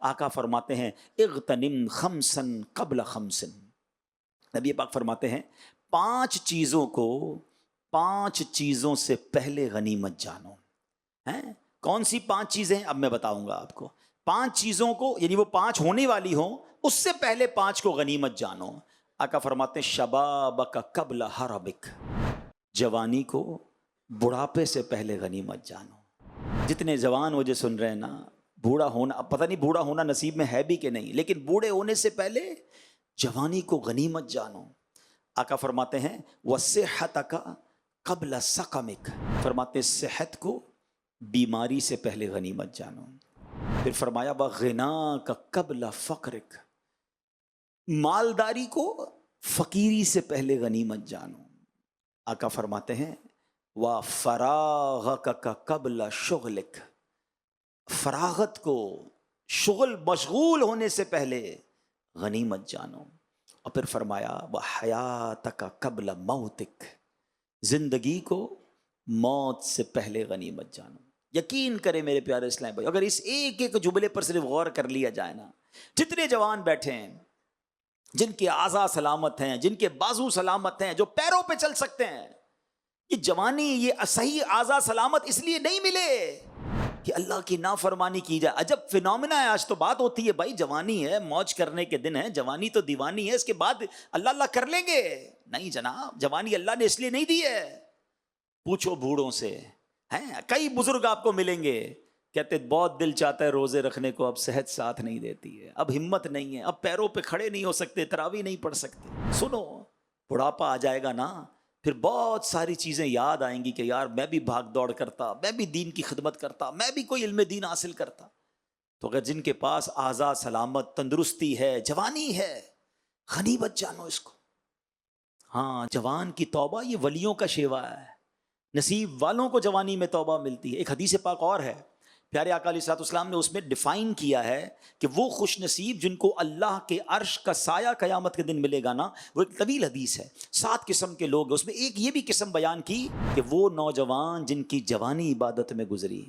آقا فرماتے ہیں اغتنم خمسن قبل خمسن، نبی پاک فرماتے ہیں پانچ چیزوں سے پہلے غنیمت جانو ہیں۔ کون سی پانچ چیزیں؟ اب میں بتاؤں گا آپ کو۔ پانچ چیزوں کو، یعنی وہ پانچ ہونے والی ہوں، اس سے پہلے پانچ کو غنیمت جانو۔ آقا فرماتے ہیں شبابک قبل حرمک، جوانی کو بڑھاپے سے پہلے غنیمت جانو۔ جتنے جوان مجھے سن رہے ہیں نا، بوڑھا ہونا، اب پتہ نہیں بوڑھا ہونا نصیب میں ہے بھی کہ نہیں، لیکن بوڑھے ہونے سے پہلے جوانی کو غنیمت جانو۔ آقا فرماتے ہیں وصحتک قبل سقمک، فرماتے صحت کو بیماری سے پہلے غنیمت جانو۔ پھر فرمایا وغناک قبل فقرک، مالداری کو فقیری سے پہلے غنیمت جانو۔ آقا فرماتے ہیں وفراغک قبل شغلک، فراغت کو، شغل مشغول ہونے سے پہلے غنیمت جانو۔ اور پھر فرمایا وحیاتک قبل موتک، زندگی کو موت سے پہلے غنیمت جانو۔ یقین کرے میرے پیارے اسلام بھائی، اگر اس ایک ایک جملے پر صرف غور کر لیا جائے نا، جتنے جوان بیٹھے ہیں، جن کے اعضاء سلامت ہیں، جن کے بازو سلامت ہیں، جو پیروں پہ چل سکتے ہیں، یہ جوانی، یہ صحیح اعضاء سلامت اس لیے نہیں ملے کہ اللہ کی نافرمانی کی جائے۔ عجب فینومینا ہے، آج تو بات ہوتی ہے بھائی جوانی ہے، موج کرنے کے دن ہے، جوانی تو دیوانی ہے، اس کے بعد اللہ اللہ کر لیں گے۔ نہیں جناب، جوانی اللہ نے اس لیے نہیں دی ہے۔ پوچھو بوڑھوں سے، ہیں کئی بزرگ آپ کو ملیں گے، کہتے بہت دل چاہتا ہے روزے رکھنے کو، اب صحت ساتھ نہیں دیتی ہے، اب ہمت نہیں ہے، اب پیروں پہ کھڑے نہیں ہو سکتے، تراویح نہیں پڑھ سکتے۔ سنو، بڑھاپا آ جائے گا نا، پھر بہت ساری چیزیں یاد آئیں گی کہ یار میں بھی بھاگ دوڑ کرتا، میں بھی دین کی خدمت کرتا، میں بھی کوئی علم دین حاصل کرتا۔ تو اگر جن کے پاس اعضاء سلامت، تندرستی ہے، جوانی ہے، غنیمت جانو اس کو۔ ہاں، جوان کی توبہ یہ ولیوں کا شیوا ہے، نصیب والوں کو جوانی میں توبہ ملتی ہے۔ ایک حدیث پاک اور ہے، پیارے آقا علیہ الصلوۃ والسلام نے اس میں ڈیفائن کیا ہے کہ وہ خوش نصیب جن کو اللہ کے عرش کا سایہ قیامت کے دن ملے گا نا، وہ ایک طویل حدیث ہے، 7 قسم کے لوگ، اس میں ایک یہ بھی قسم بیان کی کہ وہ نوجوان جن کی جوانی عبادت میں گزری۔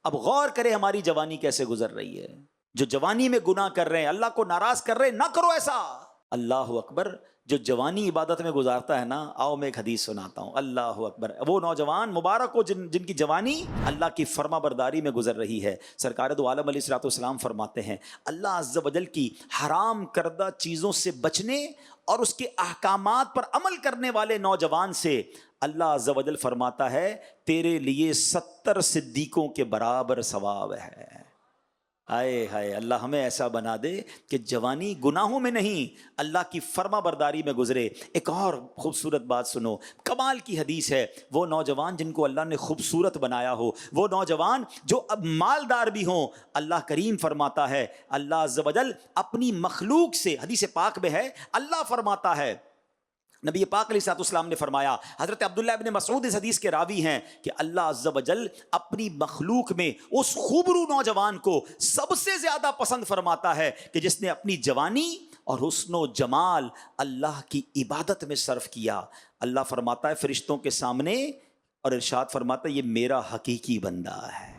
اب غور کرے ہماری جوانی کیسے گزر رہی ہے۔ جو جوانی میں گناہ کر رہے ہیں، اللہ کو ناراض کر رہے ہیں، نہ کرو ایسا۔ اللہ اکبر، جو جوانی عبادت میں گزارتا ہے نا، آؤ میں ایک حدیث سناتا ہوں، اللہ اکبر، وہ نوجوان مبارک ہو جن کی جوانی اللہ کی فرما برداری میں گزر رہی ہے۔ سرکار دو عالم علیہ الصلوۃ والسلام فرماتے ہیں اللہ عز و جل کی حرام کردہ چیزوں سے بچنے اور اس کے احکامات پر عمل کرنے والے نوجوان سے اللہ عز و جل فرماتا ہے تیرے لیے 70 صدیقوں کے برابر ثواب ہے۔ آئے ہائے، اللہ ہمیں ایسا بنا دے کہ جوانی گناہوں میں نہیں، اللہ کی فرما برداری میں گزرے۔ ایک اور خوبصورت بات سنو، کمال کی حدیث ہے، وہ نوجوان جن کو اللہ نے خوبصورت بنایا ہو، وہ نوجوان جو اب مالدار بھی ہوں، اللہ کریم فرماتا ہے، اللہ عز و جل اپنی مخلوق سے، حدیث پاک میں ہے، اللہ فرماتا ہے، نبی پاک علیہ الصلوۃ والسلام نے فرمایا، حضرت عبداللہ ابن مسعود اس حدیث کے راوی ہیں کہ اللہ عز و جل اپنی مخلوق میں اس خوبرو نوجوان کو سب سے زیادہ پسند فرماتا ہے کہ جس نے اپنی جوانی اور حسن و جمال اللہ کی عبادت میں صرف کیا۔ اللہ فرماتا ہے فرشتوں کے سامنے، اور ارشاد فرماتا ہے یہ میرا حقیقی بندہ ہے۔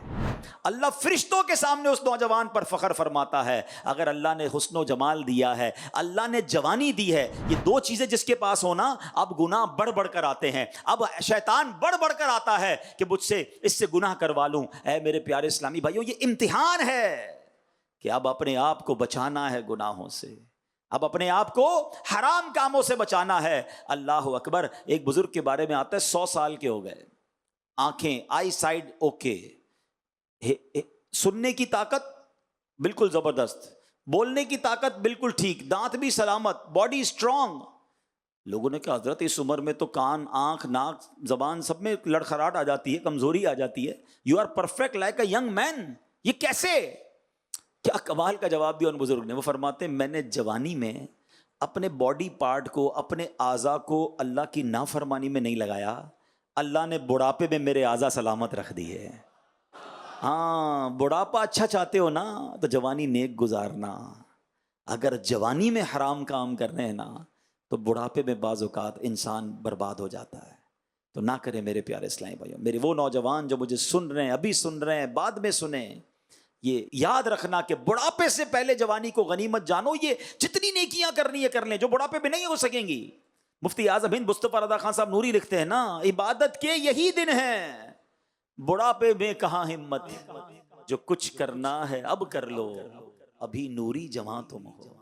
اللہ فرشتوں کے سامنے اس نوجوان پر فخر فرماتا ہے۔ اگر اللہ نے حسن و جمال دیا ہے، اللہ نے جوانی دی ہے، یہ 2 چیزیں جس کے پاس ہونا، اب گناہ بڑھ بڑھ کر آتے ہیں، اب شیطان بڑھ بڑھ کر آتا ہے کہ مجھ سے اس سے گناہ کروا لوں۔ اے میرے پیارے اسلامی بھائیوں، یہ امتحان ہے کہ اب اپنے آپ کو بچانا ہے گناہوں سے، اب اپنے آپ کو حرام کاموں سے بچانا ہے۔ اللہ اکبر، ایک بزرگ کے بارے میں آتا ہے 100 سال کے ہو گئے، آنکھیں، آئی سائڈ اوکے، سننے کی طاقت بالکل زبردست، بولنے کی طاقت بالکل ٹھیک، دانت بھی سلامت، باڈی اسٹرانگ۔ لوگوں نے کہا حضرت اس عمر میں تو کان، آنکھ، ناک، زبان سب میں لڑکھڑاہٹ آ جاتی ہے، کمزوری آ جاتی ہے، you are perfect like a young man, یہ کیسے؟ کیا کمال کا جواب دیا ان بزرگ نے۔ وہ فرماتے ہیں میں نے جوانی میں اپنے باڈی پارٹ کو، اپنے اعضاء کو اللہ کی نافرمانی میں نہیں لگایا، اللہ نے بڑھاپے میں میرے اعضاء سلامت رکھ دیے۔ ہاں، بڑھاپا اچھا چاہتے ہو نا تو جوانی نیک گزارنا، اگر جوانی میں حرام کام کرنے ہیں نا تو بڑھاپے میں بعض اوقات انسان برباد ہو جاتا ہے۔ تو نہ کرے میرے پیارے اسلامی بھائیوں، میرے وہ نوجوان جو مجھے سن رہے ہیں، ابھی سن رہے ہیں، بعد میں سنیں، یہ یاد رکھنا کہ بڑھاپے سے پہلے جوانی کو غنیمت جانو. یہ جتنی نیکیاں کرنی ہے کر لیں جو بڑھاپے میں نہیں ہو سکیں گی. مفتی اعظم ہند مصطفیٰ رضا خان صاحب نوری لکھتے ہیں نا، عبادت کے یہی دن ہیں، بڑھاپے میں کہاں ہمت، جو کچھ کرنا ہے اب کر لو، ابھی نوری جوان تم ہو.